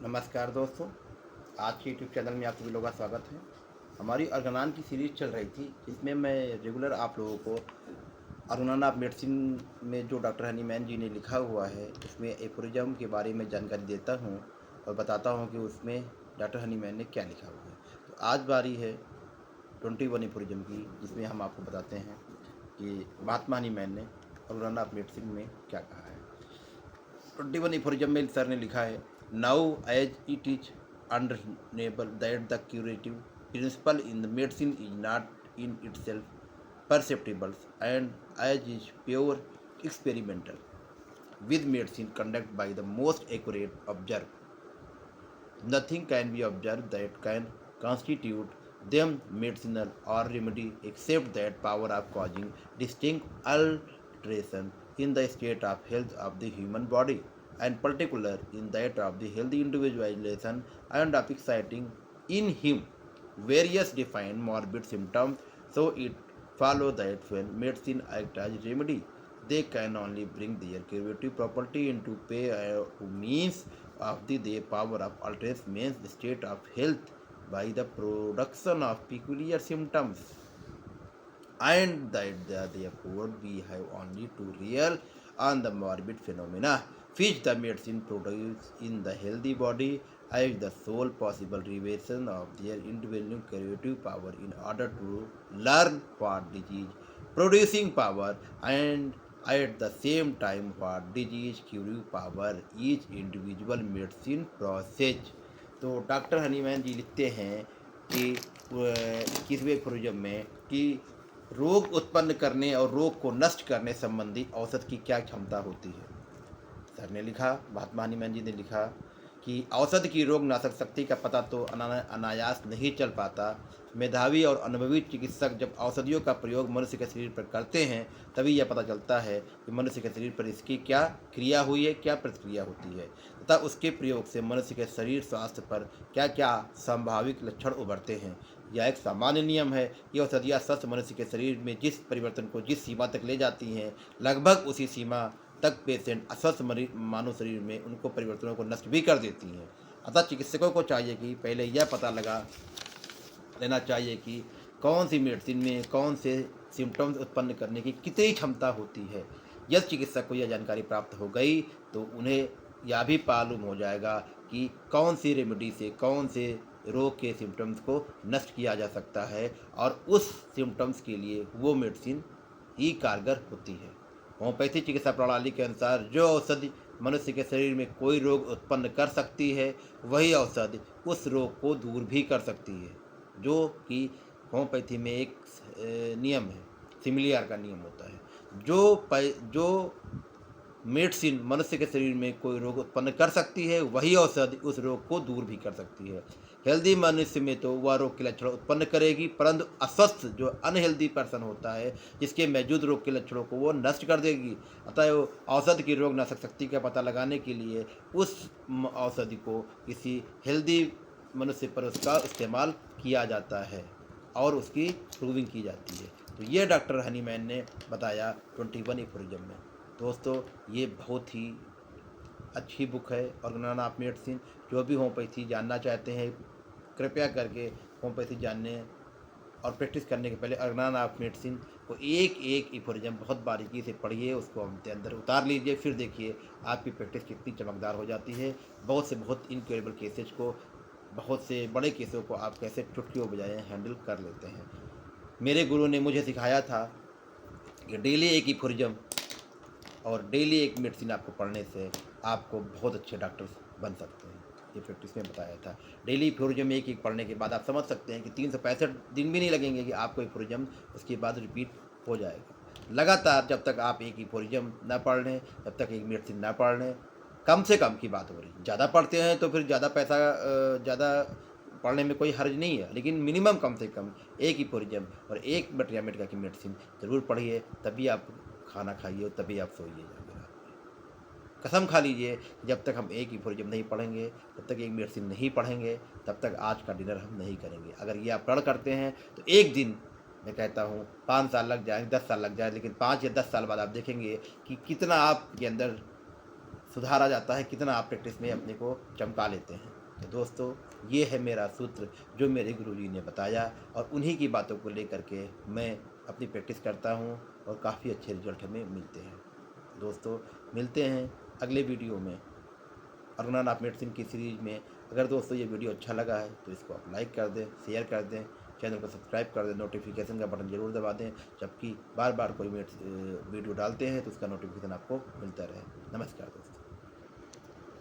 नमस्कार दोस्तों, आज के यूट्यूब चैनल में आप सभी लोगों का स्वागत है। हमारी अर्गनान की सीरीज़ चल रही थी, जिसमें मैं रेगुलर आप लोगों को अर्गनान ऑफ मेडिसिन में जो डॉक्टर हनीमैन जी ने लिखा हुआ है उसमें एफोरिज्म के बारे में जानकारी देता हूँ और बताता हूँ कि उसमें डॉक्टर हनीमैन ने क्या लिखा हुआ है। तो आज बारी है 21 एफोरिज्म की, जिसमें हम आपको बताते हैं कि महात्मा हनीमैन ने अर्गनान ऑफ मेडिसिन में क्या कहा है। 21 एफोरिज्म में सर ने लिखा है, now as it is undeniable that the curative principle in the medicine is not in itself perceptible and as is pure experimental with medicine conducted by the most accurate observe. Nothing can be observed that can constitute them medicinal or remedy except that power of causing distinct alteration in the state of health of the human body, and particular in that of the healthy individualization and of exciting in him various defined morbid symptoms. So it follows that when medicine acts as remedy, they can only bring their curative property into play means of the power of altering man's state of health by the production of peculiar symptoms, and that therefore we have only to real on the morbid phenomena which the medicine produces in the healthy body as the sole possible revelation of their individual curative power in order to learn what disease producing power and at the same time what disease curing power each individual medicine process. तो doctor Hahnemann जी लिखते हैं कि 21वें aphorism में कि रोग उत्पन्न करने और रोग को नष्ट करने संबंधी औषध की क्या क्षमता होती है। सर ने लिखा, महात्मा हनीमैन जी ने लिखा कि औषध की रोग नाशक शक्ति का पता तो अनायास नहीं चल पाता। मेधावी और अनुभवी चिकित्सक जब औषधियों का प्रयोग मनुष्य के शरीर पर करते हैं तभी यह पता चलता है कि मनुष्य के शरीर पर इसकी क्या क्रिया हुई है, क्या प्रतिक्रिया होती है तथा उसके प्रयोग से मनुष्य के शरीर स्वास्थ्य पर क्या क्या संभावित लक्षण उभरते हैं। यह एक सामान्य नियम है कि औषधियाँ स्वस्थ मनुष्य के शरीर में जिस परिवर्तन को जिस सीमा तक ले जाती हैं, लगभग उसी सीमा तक पेशेंट अस्वस्थ मानव शरीर में उनको परिवर्तनों को नष्ट भी कर देती हैं। अतः चिकित्सकों को चाहिए कि पहले यह पता लगा लेना चाहिए कि कौन सी मेडिसिन में कौन से सिम्टम्स उत्पन्न करने की कितनी क्षमता होती है। यदि चिकित्सक को यह जानकारी प्राप्त हो गई तो उन्हें यह भी मालूम हो जाएगा कि कौन सी रेमेडी से कौन से रोग के सिम्टम्स को नष्ट किया जा सकता है और उस सिम्टम्स के लिए वो मेडिसिन ही कारगर होती है। होम्योपैथी चिकित्सा प्रणाली के अनुसार जो औषधि मनुष्य के शरीर में कोई रोग उत्पन्न कर सकती है वही औषधि उस रोग को दूर भी कर सकती है, जो कि होम्योपैथी में एक नियम है, सिमिलियर का नियम होता है। जो मेडिसिन मनुष्य के शरीर में कोई रोग उत्पन्न कर सकती है वही औषधि उस रोग को दूर भी कर सकती है। हेल्दी मनुष्य में तो वह रोग के लक्षण उत्पन्न करेगी, परंतु अस्वस्थ जो अनहेल्दी पर्सन होता है जिसके मौजूद रोग के लक्षणों को वो नष्ट कर देगी। अतः औषधि की रोग नाशक शक्ति का पता लगाने के लिए उस औषधि को किसी हेल्दी मनुष्य पर उसका इस्तेमाल किया जाता है और उसकी प्रूविंग की जाती है। तो ये डॉक्टर हनीमैन ने बताया 21 एफोरिज्म में। दोस्तों, ये बहुत ही अच्छी बुक है अर्गनान ऑफ मेडिसिन। जो भी होम्योपैथी जानना चाहते हैं कृपया करके होम्योपैथी जानने और प्रैक्टिस करने के पहले अर्गनान ऑफ मेडिसिन को एक एक एफोरिज्म बहुत बारीकी से पढ़िए, उसको अपने अंदर उतार लीजिए, फिर देखिए आपकी प्रैक्टिस कितनी चमकदार हो जाती है। बहुत से बहुत इनक्रेडिबल केसेज को, बहुत से बड़े केसों को आप कैसे चुटकियों बजाय हैंडल कर लेते हैं। मेरे गुरु ने मुझे सिखाया था कि डेली एक एफोरिज्म और डेली एक मेडिसिन आपको पढ़ने से आपको बहुत अच्छे डॉक्टर्स बन सकते हैं। ये प्रैक्टिस में बताया था। डेली एफोरिज्म एक एक पढ़ने के बाद आप समझ सकते हैं कि 365 दिन भी नहीं लगेंगे कि आपको एफोरिज्म उसके बाद रिपीट हो जाएगा। लगातार जब तक आप एक एफोरिज्म ना पढ़ लें, जब तक एक मेडिसिन ना पढ़ लें, कम से कम की बात हो रही। ज़्यादा पढ़ते हैं तो फिर ज़्यादा पैसा ज़्यादा पढ़ने में कोई हर्ज नहीं है, लेकिन मिनिमम कम से कम एक एफोरिज्म और एक मेडिका की मेडिसिन ज़रूर पढ़िए, तभी आप खाना खाइए, तभी आप सोइए जाके रात में। कसम खा लीजिए, जब तक हम एक एफोरिज्म नहीं पढ़ेंगे, जब तक एक मेडिसिन नहीं पढ़ेंगे, तब तक आज का डिनर हम नहीं करेंगे। अगर ये आप प्रण करते हैं तो एक दिन, मैं कहता हूँ 5 साल लग जाए, 10 साल लग जाए, लेकिन 5 या 10 साल बाद आप देखेंगे कि कितना आपके अंदर सुधार आ जाता है, कितना आप प्रैक्टिस में अपने को चमका लेते हैं। तो दोस्तों, ये है मेरा सूत्र जो मेरे गुरुजी ने बताया, और उन्हीं की बातों को लेकर के मैं अपनी प्रैक्टिस करता हूँ और काफ़ी अच्छे रिजल्ट हमें मिलते हैं। दोस्तों, मिलते हैं अगले वीडियो में अरुणान आप मेडिसिन की सीरीज में। अगर दोस्तों ये वीडियो अच्छा लगा है तो इसको आप लाइक कर दें, शेयर कर दें, चैनल को सब्सक्राइब कर दें, नोटिफिकेशन का बटन जरूर दबा दें, जबकि बार बार कोई वीडियो डालते हैं तो उसका नोटिफिकेशन आपको मिलता रहे। नमस्कार दोस्तों।